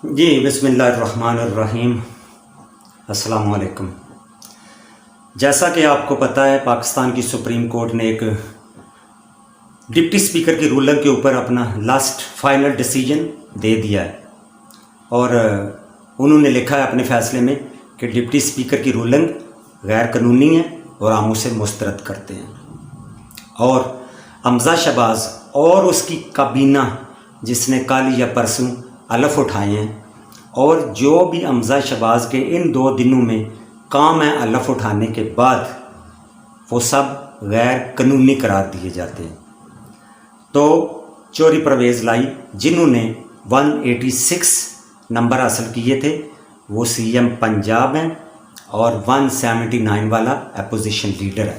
جی بسم اللہ الرحمن الرحیم۔ السلام علیکم۔ جیسا کہ آپ کو پتہ ہے، پاکستان کی سپریم کورٹ نے ایک ڈپٹی اسپیکر کی رولنگ کے اوپر اپنا لاسٹ فائنل ڈیسیجن دے دیا ہے، اور انہوں نے لکھا ہے اپنے فیصلے میں کہ ڈپٹی اسپیکر کی رولنگ غیر قانونی ہے اور ہم اسے مسترد کرتے ہیں، اور حمزہ شہباز اور اس کی کابینہ جس نے کل یا پرسوں حلف اٹھائے ہیں، اور جو بھی حمزہ شہباز کے ان 2 دنوں میں کام ہے حلف اٹھانے کے بعد، وہ سب غیر قانونی قرار دیے جاتے ہیں۔ تو چوری پرویز لائی جنہوں نے 186 نمبر حاصل کیے تھے، وہ سی ایم پنجاب ہیں، اور 179 والا اپوزیشن لیڈر ہے،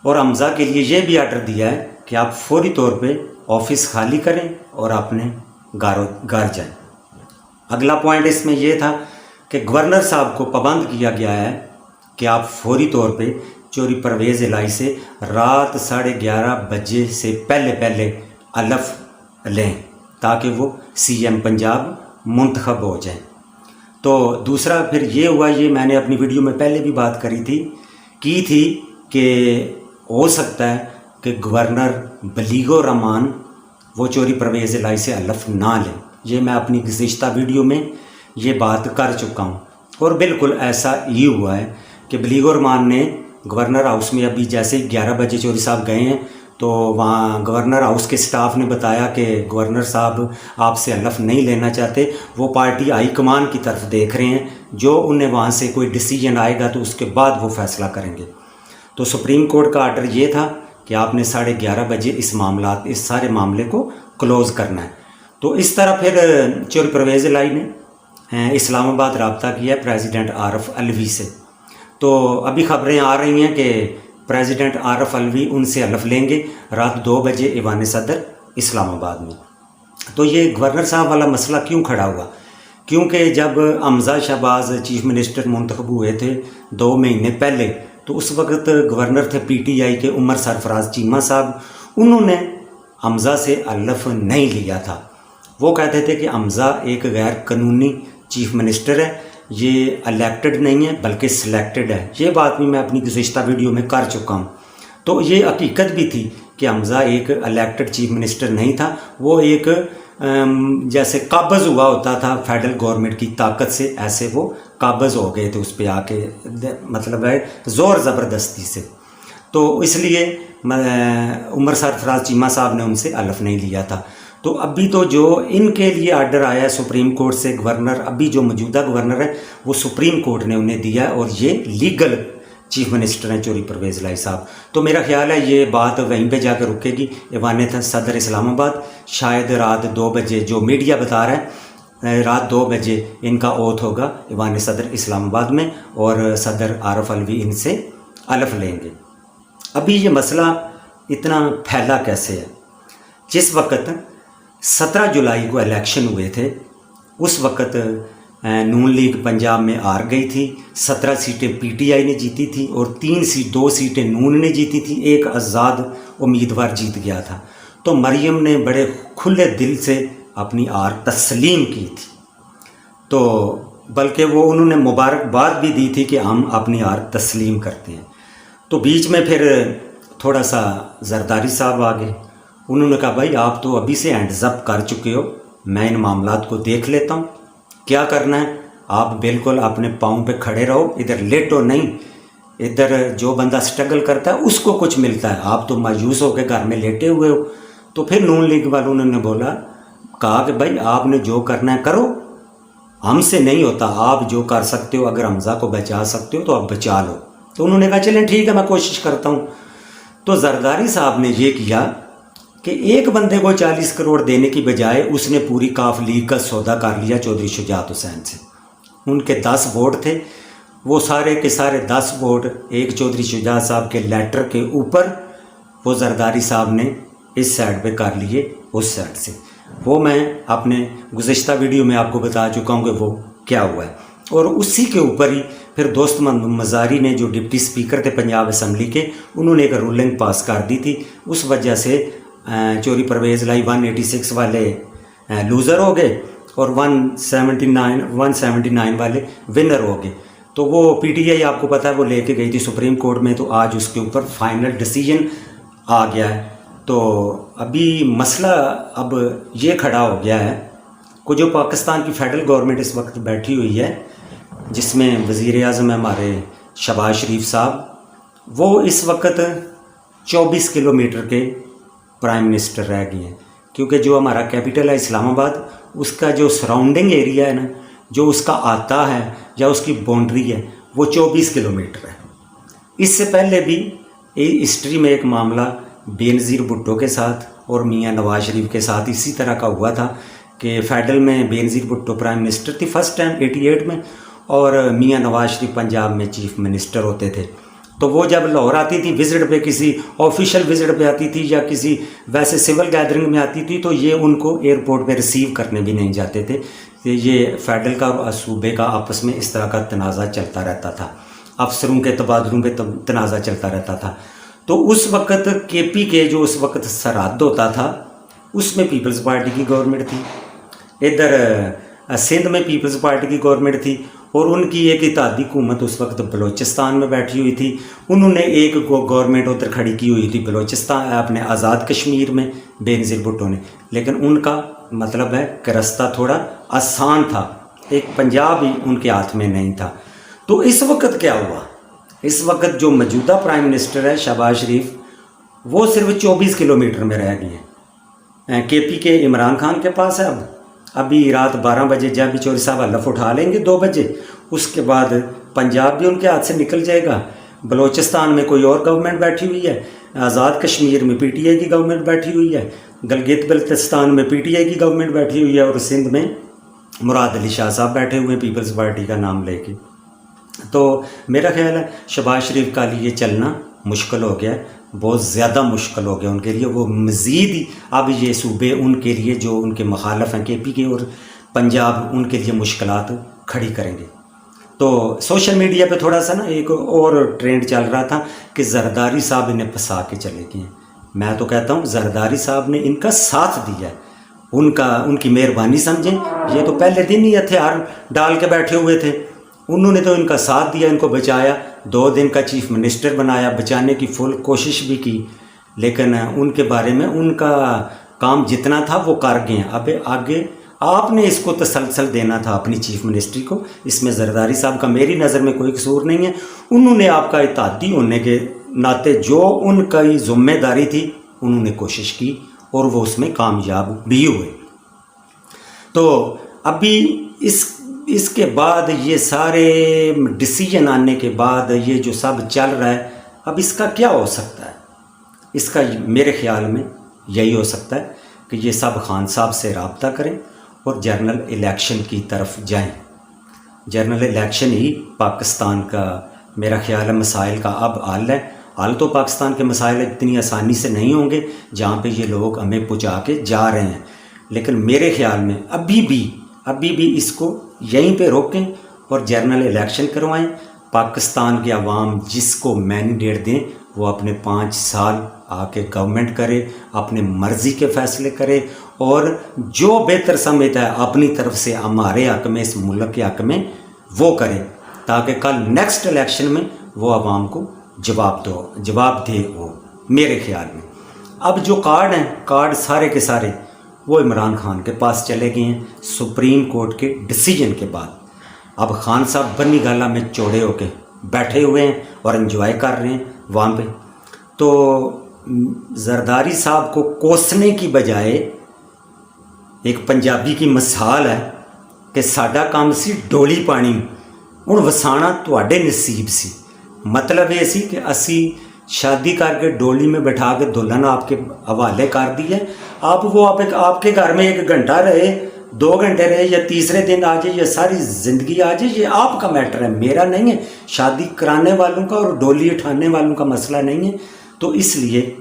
اور حمزہ کے لیے یہ بھی آرڈر دیا ہے کہ آپ فوری طور پہ آفس خالی کریں اور اپنے گھر جائیں۔ اگلا پوائنٹ اس میں یہ تھا کہ گورنر صاحب کو پابند کیا گیا ہے کہ آپ فوری طور پہ چوری پرویز الہی سے رات 11:30 بجے سے پہلے حلف لیں تاکہ وہ سی ایم پنجاب منتخب ہو جائیں۔ تو دوسرا پھر یہ ہوا، یہ میں نے اپنی ویڈیو میں پہلے بھی بات کی تھی کہ ہو سکتا ہے کہ گورنر بلیغ الرحمان وہ چوری پرویز الہی سے حلف نہ لیں۔ یہ میں اپنی گزشتہ ویڈیو میں یہ بات کر چکا ہوں، اور بالکل ایسا ہی ہوا ہے کہ بلیغ الرحمان نے گورنر ہاؤس میں ابھی جیسے 11 بجے چوری صاحب گئے ہیں، تو وہاں گورنر ہاؤس کے سٹاف نے بتایا کہ گورنر صاحب آپ سے حلف نہیں لینا چاہتے، وہ پارٹی ہائی کمان کی طرف دیکھ رہے ہیں، جو انہیں وہاں سے کوئی ڈیسیجن آئے گا تو اس کے بعد وہ فیصلہ کریں گے۔ تو سپریم کورٹ کا آرڈر یہ تھا کہ آپ نے 11:30 بجے اس سارے معاملے کو کلوز کرنا ہے۔ تو اس طرح پھر چوری پرویز الہی نے اسلام آباد رابطہ کیا ہے پریزیڈنٹ عارف علوی سے۔ تو ابھی خبریں آ رہی ہیں کہ پریزیڈنٹ عارف علوی ان سے حلف لیں گے رات 2 بجے ایوان صدر اسلام آباد میں۔ تو یہ گورنر صاحب والا مسئلہ کیوں کھڑا ہوا؟ کیونکہ جب حمزہ شہباز چیف منسٹر منتخب ہوئے تھے 2 مہینے پہلے، تو اس وقت گورنر تھے پی ٹی آئی کے عمر سرفراز چیمہ صاحب، انہوں نے حمزہ سے حلف نہیں لیا تھا۔ وہ کہتے تھے کہ حمزہ ایک غیر قانونی چیف منسٹر ہے، یہ الیکٹڈ نہیں ہے بلکہ سلیکٹڈ ہے۔ یہ بات بھی میں اپنی گزشتہ ویڈیو میں کر چکا ہوں۔ تو یہ حقیقت بھی تھی کہ حمزہ ایک الیکٹڈ چیف منسٹر نہیں تھا، وہ ایک جیسے قابض ہوا ہوتا تھا فیڈرل گورنمنٹ کی طاقت سے، ایسے وہ قابض ہو گئے تھے اس پہ آ کے، مطلب ہے زور زبردستی سے۔ تو اس لیے عمر سرفراز چیمہ صاحب نے ان سے حلف نہیں لیا تھا۔ تو ابھی تو جو ان کے لیے آرڈر آیا ہے سپریم کورٹ سے، گورنر ابھی جو موجودہ گورنر ہے وہ سپریم کورٹ نے انہیں دیا ہے، اور یہ لیگل چیف منسٹر ہیں چوری پرویز الہی صاحب۔ تو میرا خیال ہے یہ بات وہیں پہ جا کے رکے گی، ایوان صدر اسلام آباد۔ شاید رات 2 بجے، جو میڈیا بتا رہا ہے، رات 2 بجے ان کا اوتھ ہوگا ایوان صدر اسلام آباد میں، اور صدر عارف علوی ان سے حلف لیں گے۔ ابھی یہ مسئلہ اتنا پھیلا کیسے ہے؟ جس وقت 17 جولائی کو الیکشن ہوئے تھے، اس وقت نون لیگ پنجاب میں ہار گئی تھی، 17 سیٹیں پی ٹی آئی نے جیتی تھی، اور 2 سیٹیں نون نے جیتی تھی، ایک آزاد امیدوار جیت گیا تھا۔ تو مریم نے بڑے کھلے دل سے اپنی ہار تسلیم کی تھی، تو بلکہ وہ انہوں نے مبارکباد بھی دی تھی کہ ہم اپنی ہار تسلیم کرتے ہیں۔ تو بیچ میں پھر تھوڑا سا زرداری صاحب آ گئے، انہوں نے کہا بھائی آپ تو ابھی سے ہینڈز اپ کر چکے ہو، میں ان معاملات کو دیکھ لیتا ہوں، کیا کرنا ہے آپ بالکل اپنے پاؤں پہ کھڑے رہو، ادھر لیٹو نہیں، ادھر جو بندہ سٹرگل کرتا ہے اس کو کچھ ملتا ہے، آپ تو مایوس ہو کے گھر میں لیٹے ہوئے ہو۔ تو پھر نون لیگ والوں نے کہا کہ بھائی آپ نے جو کرنا ہے کرو، ہم سے نہیں ہوتا، آپ جو کر سکتے ہو، اگر حمزہ کو بچا سکتے ہو تو آپ بچا لو۔ تو انہوں نے کہا چلیں ٹھیک ہے میں کوشش کرتا ہوں۔ تو زرداری صاحب نے یہ کیا کہ ایک بندے کو 40 کروڑ دینے کی بجائے اس نے پوری کاف لیگ کا سودا کر لیا چودھری شجاعت حسین سے۔ ان کے 10 ووٹ تھے، وہ سارے کے سارے 10 ووٹ ایک چودھری شجاعت صاحب کے لیٹر کے اوپر وہ زرداری صاحب نے اس سائڈ پہ کر لیے اس سائڈ سے۔ وہ میں اپنے گزشتہ ویڈیو میں آپ کو بتا چکا ہوں کہ وہ کیا ہوا ہے، اور اسی کے اوپر ہی پھر دوست مزاری نے جو ڈپٹی اسپیکر تھے پنجاب اسمبلی کے، انہوں نے ایک رولنگ پاس کر دی تھی، اس وجہ سے چوری پرویز الہی 186 والے لوزر ہو گئے، اور 179 والے ونر ہو گئے. تو وہ پی ٹی آئی آپ کو پتہ ہے وہ لے کے گئی تھی سپریم کورٹ میں, تو آج اس کے اوپر فائنل ڈیسیجن آ گیا ہے. تو ابھی مسئلہ اب یہ کھڑا ہو گیا ہے کہ جو پاکستان کی فیڈرل گورنمنٹ اس وقت بیٹھی ہوئی ہے, جس میں وزیر اعظم ہمارے شہباز شریف صاحب, وہ اس وقت 24 کلومیٹر کے پرائم منسٹر رہ گئے ہیں, کیونکہ جو ہمارا کیپٹل ہے اسلام آباد, اس کا جو سراؤنڈنگ ایریا ہے نا, جو اس کا آتا ہے یا اس کی باؤنڈری ہے, وہ 24 کلومیٹر ہے. اس سے پہلے بھی ہسٹری میں ایک معاملہ بے نظیر بھٹو کے ساتھ اور میاں نواز شریف کے ساتھ اسی طرح کا ہوا تھا کہ فیڈرل میں بے نظیر بھٹو پرائم منسٹر تھی فرسٹ ٹائم 88 میں, اور میاں نواز شریف پنجاب میں چیف منسٹر ہوتے تھے. تو وہ جب لاہور آتی تھی وزٹ پہ, کسی آفیشیل وزٹ پہ آتی تھی یا کسی ویسے سول گیدرنگ میں آتی تھی, تو یہ ان کو ایئرپورٹ پہ ریسیو کرنے بھی نہیں جاتے تھے. یہ فیڈرل کا اور صوبے کا آپس میں اس طرح کا تنازع چلتا رہتا تھا, افسروں کے تبادلوں پہ تنازع چلتا رہتا تھا. تو اس وقت کے پی کے جو اس وقت سرحد ہوتا تھا, اس میں پیپلز پارٹی کی گورنمنٹ تھی, ادھر سندھ میں پیپلز پارٹی کی گورنمنٹ تھی, اور ان کی ایک اتحادی حکومت اس وقت بلوچستان میں بیٹھی ہوئی تھی. انہوں نے ایک گورنمنٹ ادھر کھڑی کی ہوئی تھی بلوچستان اپنے آزاد کشمیر میں بے نظیر بھٹو نے, لیکن ان کا مطلب ہے کہ رستہ تھوڑا آسان تھا, ایک پنجاب ہی ان کے ہاتھ میں نہیں تھا. تو اس وقت کیا ہوا, اس وقت جو موجودہ پرائم منسٹر ہے شہباز شریف, وہ صرف 24 کلومیٹر میں رہ گئے ہیں. کے پی کے عمران خان کے پاس ہے ابھی رات 12 بجے جب بھی چوری صاحب حلف اٹھا لیں گے 2 بجے, اس کے بعد پنجاب بھی ان کے ہاتھ سے نکل جائے گا, بلوچستان میں کوئی اور گورنمنٹ بیٹھی ہوئی ہے, آزاد کشمیر میں پی ٹی آئی کی گورنمنٹ بیٹھی ہوئی ہے, گلگت بلتستان میں پی ٹی آئی کی گورنمنٹ بیٹھی ہوئی ہے, اور سندھ میں مراد علی شاہ صاحب بیٹھے ہوئے پیپلز پارٹی کا نام لے کے. تو میرا خیال ہے شہباز شریف کا لیے چلنا مشکل ہو گیا ہے, بہت زیادہ مشکل ہو گیا ان کے لیے. وہ مزید ہی اب یہ صوبے ان کے لیے جو ان کے مخالف ہیں کے پی کے اور پنجاب, ان کے لیے مشکلات کھڑی کریں گے. تو سوشل میڈیا پہ تھوڑا سا نا ایک اور ٹرینڈ چل رہا تھا کہ زرداری صاحب انہیں پھنسا کے چلے گئے ہیں. میں تو کہتا ہوں زرداری صاحب نے ان کا ساتھ دیا ہے, ان کی مہربانی سمجھیں. یہ تو پہلے دن ہی ہتھیار ڈال کے بیٹھے ہوئے تھے, انہوں نے تو ان کا ساتھ دیا, ان کو بچایا, 2 دن کا چیف منسٹر بنایا, بچانے کی فل کوشش بھی کی, لیکن ان کے بارے میں ان کا کام جتنا تھا وہ کر گئے ہیں. اب آگے آپ نے اس کو تسلسل دینا تھا اپنی چیف منسٹری کو. اس میں زرداری صاحب کا میری نظر میں کوئی قصور نہیں ہے. انہوں نے آپ کا اتحادی ہونے کے ناطے جو ان کا ذمہ داری تھی انہوں نے کوشش کی, اور وہ اس میں کامیاب بھی ہوئے. تو ابھی اس کے بعد یہ سارے ڈیسیجن آنے کے بعد یہ جو سب چل رہا ہے, اب اس کا کیا ہو سکتا ہے؟ اس کا میرے خیال میں یہی ہو سکتا ہے کہ یہ سب خان صاحب سے رابطہ کریں اور جنرل الیکشن کی طرف جائیں. جنرل الیکشن ہی پاکستان کا میرا خیال ہے مسائل کا اب حل ہے. حل تو پاکستان کے مسائل اتنی آسانی سے نہیں ہوں گے جہاں پہ یہ لوگ ہمیں پہنچا کے جا رہے ہیں, لیکن میرے خیال میں ابھی بھی اس کو یہیں پہ روکیں اور جنرل الیکشن کروائیں. پاکستان کے عوام جس کو مینڈیٹ دیں وہ اپنے 5 سال آ کے گورنمنٹ کرے, اپنے مرضی کے فیصلے کرے, اور جو بہتر سمجھتا ہے اپنی طرف سے ہمارے حق میں, اس ملک کے حق میں وہ کرے, تاکہ کل نیکسٹ الیکشن میں وہ عوام کو جواب دے ہو. میرے خیال میں اب جو کارڈ ہیں, کارڈ سارے کے سارے وہ عمران خان کے پاس چلے گئے ہیں سپریم کورٹ کے ڈیسیجن کے بعد. اب خان صاحب بنی گالا میں چوڑے ہو کے بیٹھے ہوئے ہیں اور انجوائے کر رہے ہیں وہاں پہ. تو زرداری صاحب کو کوسنے کی بجائے ایک پنجابی کی مثال ہے کہ ساڈا کام سی ڈولی پانی ہن وسانا تواڈے نصیب سی. مطلب یہ سی کہ اسی شادی کر کے ڈولی میں بٹھا کے دلہن آپ کے حوالے کر دی ہے. وہ آپ کے گھر میں 1 گھنٹہ رہے, 2 گھنٹے رہے, یا تیسرے دن آ جائے, یا ساری زندگی آ جائے, یہ آپ کا میٹر ہے, میرا نہیں ہے. شادی کرانے والوں کا اور ڈولی اٹھانے والوں کا مسئلہ نہیں ہے. تو اس لیے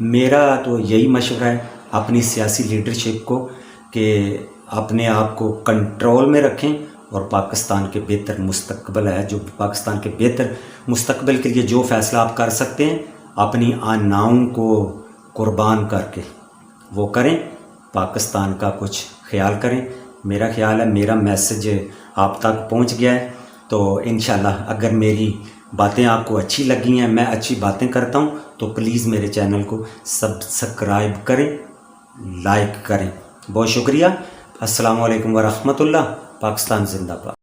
میرا تو یہی مشورہ ہے اپنی سیاسی لیڈرشپ کو کہ اپنے آپ کو کنٹرول میں رکھیں, اور پاکستان کے بہتر مستقبل ہے, جو پاکستان کے بہتر مستقبل کے لیے جو فیصلہ آپ کر سکتے ہیں اپنی آناؤں کو قربان کر کے وہ کریں. پاکستان کا کچھ خیال کریں, میرا خیال ہے میرا میسج آپ تک پہنچ گیا ہے. تو انشاءاللہ اگر میری باتیں آپ کو اچھی لگی ہیں، میں اچھی باتیں کرتا ہوں، تو پلیز میرے چینل کو سبسکرائب کریں، لائک کریں. بہت شکریہ. السلام علیکم ورحمۃ اللہ. پاکستان زندہ باد.